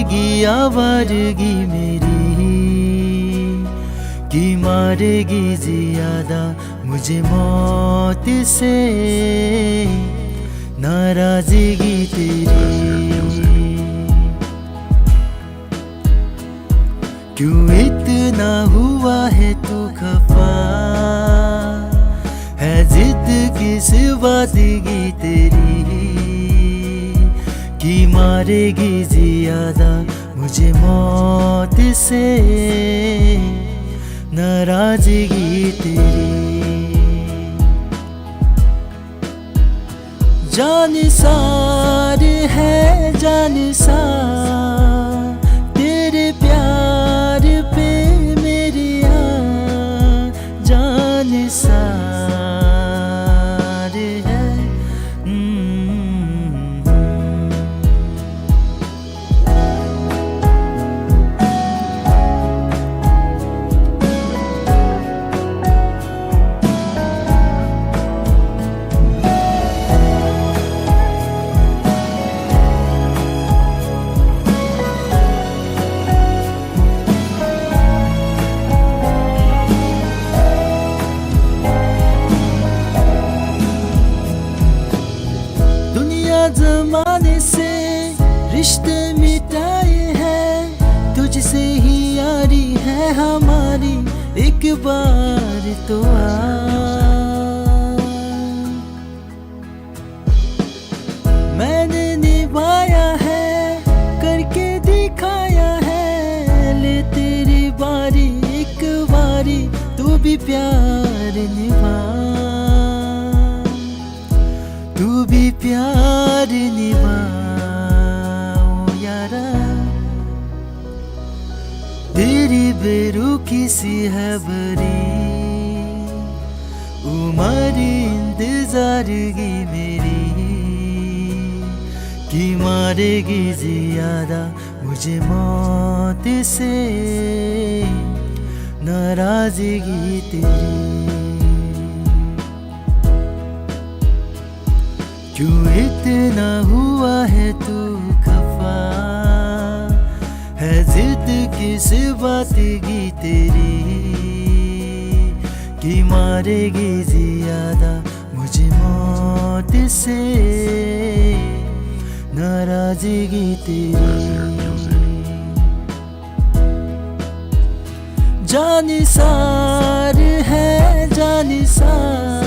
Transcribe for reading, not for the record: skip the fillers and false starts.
मारेगी आवारगी मेरी, कि मारेगी ज्यादा मुझे मौत से नाराजगी तेरी। क्यों इतना हुआ है तू खफा, है जिद किस बात की तेरी, कि मारेगी ज्यादा मुझे मौत से नाराजगी तेरी। जानिसार है जानिसार तेरे प्यार पे मेरी जानिसार है। जमाने से रिश्ते मिटाए हैं, तुझसे ही यारी है हमारी, एक बार तो आ। मैंने निभाया है करके दिखाया है, ले तेरी बारी एक बारी तू भी प्यार निभा, तू भी प्यार निभाओ यारा। तेरी बेरुखी सी है बरी उम्र इंतजार की मेरी, कि मारेगी ज्यादा मुझे मौत से नाराजगी तेरी। क्यों इतना हुआ है तू खफा, है जिद किस बात की तेरी, कि मारेगी ज्यादा मुझे मौत से नाराजगी तेरी। जानिसार है जानिसार